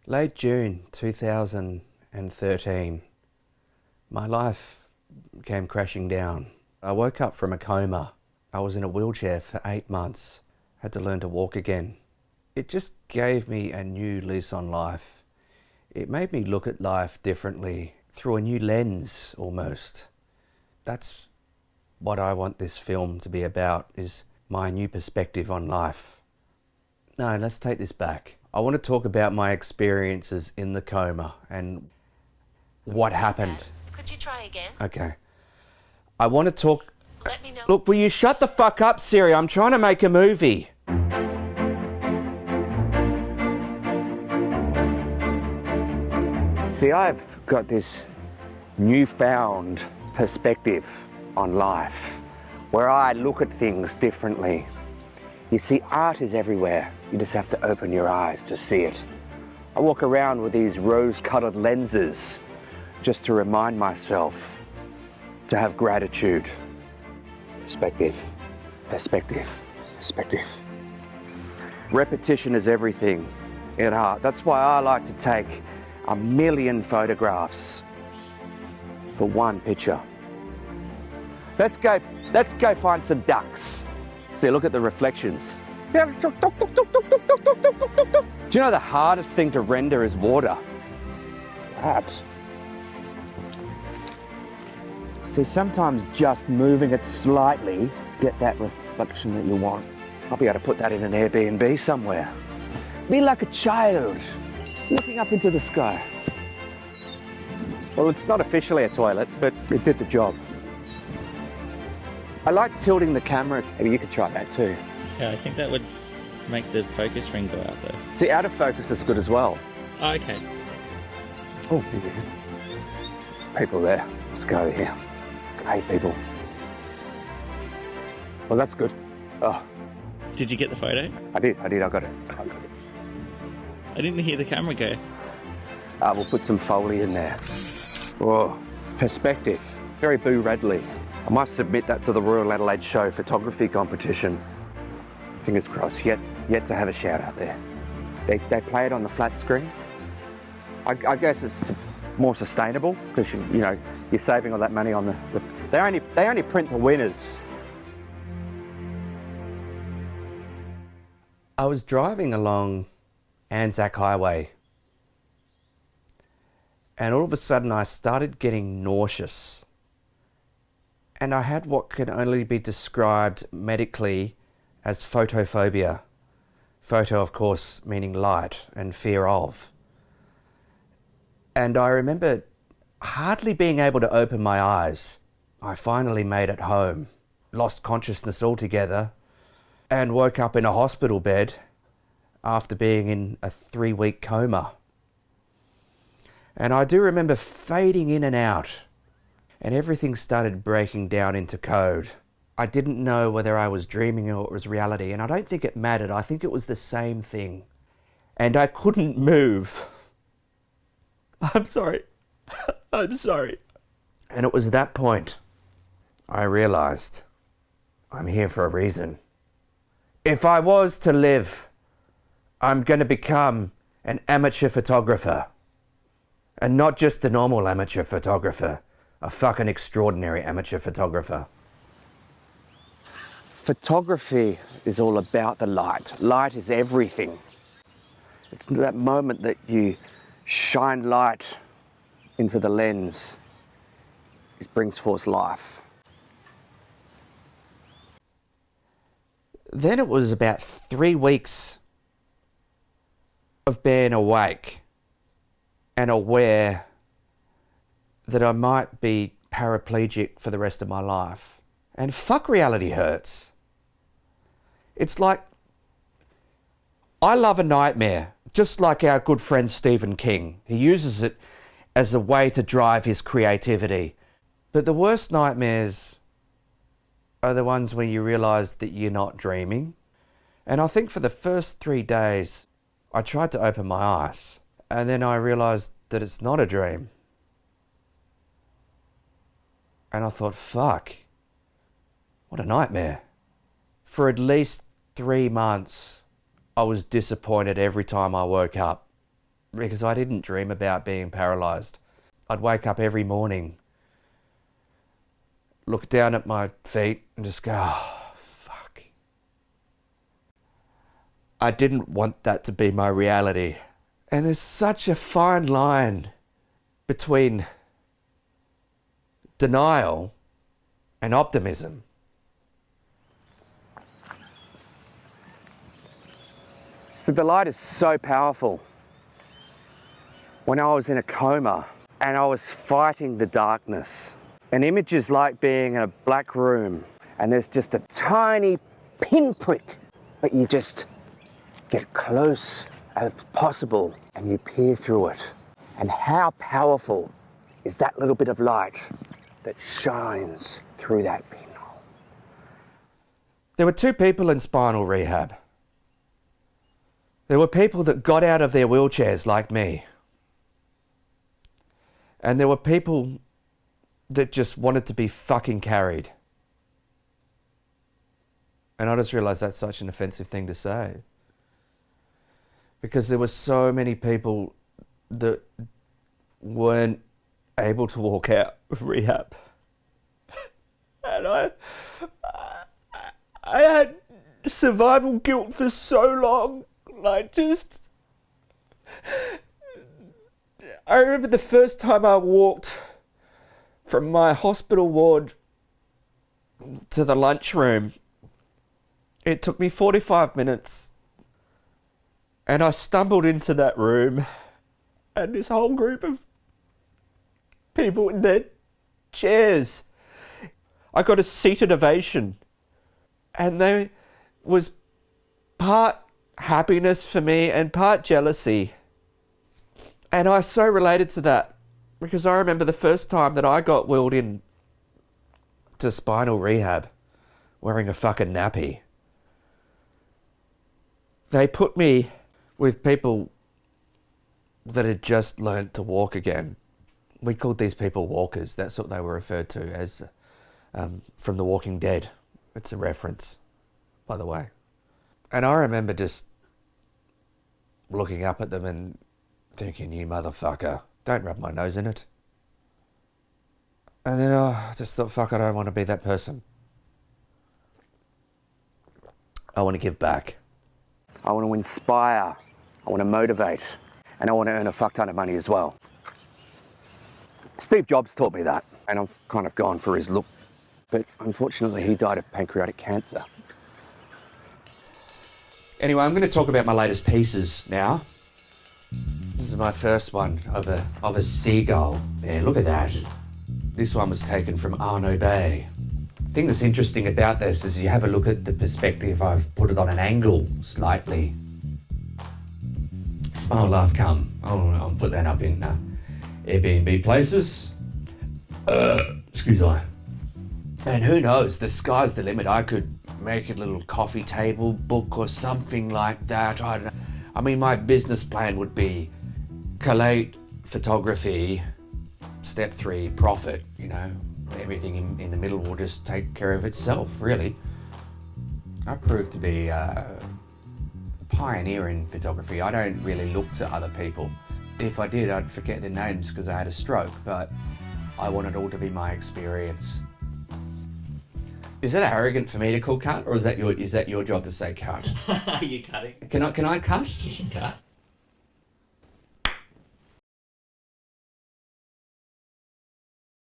Late June 2013, my life came crashing down. I woke up from a coma. I was in a wheelchair for 8 months, had to learn to walk again. It just gave me a new lease on life. It made me look at life differently, through a new lens almost. That's what I want this film to be about, is my new perspective on life. No, let's take this back. I want to talk about my experiences in the coma and what happened. Could you try again? Okay. I want to talk... Let me know. Look, will you shut the fuck up, Siri? I'm trying to make a movie. See, I've got this newfound perspective on life where I look at things differently. You see, art is everywhere. You just have to open your eyes to see it. I walk around with these rose-colored lenses just to remind myself to have gratitude. Perspective, perspective, perspective. Repetition is everything in art. That's why I like to take 1,000,000 photographs for one picture. Let's go find some ducks. See, look at the reflections. Do you know the hardest thing to render is water? That. See, sometimes just moving it slightly, get that reflection that you want. I'll be able to put that in an Airbnb somewhere. Be like a child, looking up into the sky. Well, it's not officially a toilet, but it did the job. I like tilting the camera. Maybe you could try that too. Yeah, I think that would make the focus ring go out though. See, out of focus is good as well. Oh, okay. Oh, yeah. There's people there. Let's go over here. Hey, people. Well, that's good. Oh, Did you get the photo? I did, I got it. I didn't hear the camera go. We'll put some Foley in there. Whoa, perspective. Very Boo Radley. I must submit that to the Royal Adelaide Show photography competition. Fingers crossed, yet to have a shout out there. They play it on the flat screen. I guess it's more sustainable because you know you're saving all that money on the they only print the winners. I was driving along Anzac Highway and all of a sudden I started getting nauseous. And I had what can only be described medically as photophobia. Photo, of course, meaning light, and fear of. And I remember hardly being able to open my eyes. I finally made it home, lost consciousness altogether, and woke up in a hospital bed after being in a 3-week coma. And I do remember fading in and out, and everything started breaking down into code. I didn't know whether I was dreaming or it was reality, and I don't think it mattered. I think it was the same thing. And I couldn't move. I'm sorry. I'm sorry. And it was at that point I realized I'm here for a reason. If I was to live, I'm going to become an amateur photographer. And not just a normal amateur photographer. A fucking extraordinary amateur photographer. Photography is all about the light. Light is everything. It's that moment that you shine light into the lens. It brings forth life. Then it was about 3 weeks of being awake and aware that I might be paraplegic for the rest of my life. And fuck, reality hurts. It's like, I love a nightmare, just like our good friend Stephen King. He uses it as a way to drive his creativity. But the worst nightmares are the ones where you realise that you're not dreaming. And I think for the first 3 days, I tried to open my eyes. And then I realised that it's not a dream. And I thought, fuck, what a nightmare. For at least 3 months, I was disappointed every time I woke up. because I didn't dream about being paralysed. I'd wake up every morning, look down at my feet and just go, oh, fuck. I didn't want that to be my reality. And there's such a fine line between denial and optimism. So the light is so powerful. When I was in a coma and I was fighting the darkness, an image is like being in a black room and there's just a tiny pinprick, but you just get close as possible and you peer through it. And how powerful is that little bit of light that shines through that pinhole? There were two people in spinal rehab. There were people that got out of their wheelchairs like me. And there were people that just wanted to be fucking carried. And I just realised that's such an offensive thing to say. Because there were so many people that weren't able to walk out of rehab. And I had survival guilt for so long. I remember the first time I walked from my hospital ward to the lunchroom. It took me 45 minutes. And I stumbled into that room and this whole group of people in their chairs. I got a seated ovation. And there was part happiness for me and part jealousy. And I so related to that because I remember the first time that I got wheeled in to spinal rehab wearing a fucking nappy. They put me with people that had just learnt to walk again. We called these people walkers. That's what they were referred to as from The Walking Dead. It's a reference, by the way. And I remember just looking up at them and thinking, you motherfucker, don't rub my nose in it. And then I just thought, fuck, I don't want to be that person. I want to give back. I want to inspire. I want to motivate. And I want to earn a fuck ton of money as well. Steve Jobs taught me that. And I've kind of gone for his look. But unfortunately, he died of pancreatic cancer. Anyway, I'm going to talk about my latest pieces now. This is my first one of a seagull. There, look at that. This one was taken from Arno Bay. The thing that's interesting about this is you have a look at the perspective. I've put it on an angle slightly. Smile, laugh, come. I'll put that up in Airbnb places. Excuse me. And who knows, the sky's the limit. I could make a little coffee table book or something like that. I don't know. I mean, my business plan would be collate photography, step 3, profit, you know. Everything in the middle will just take care of itself, really. I proved to be a pioneer in photography. I don't really look to other people. If I did, I'd forget their names because I had a stroke, but I want it all to be my experience. Is that arrogant for me to call cut, or is that your job to say cut? Are you cutting? Can I cut? You can cut.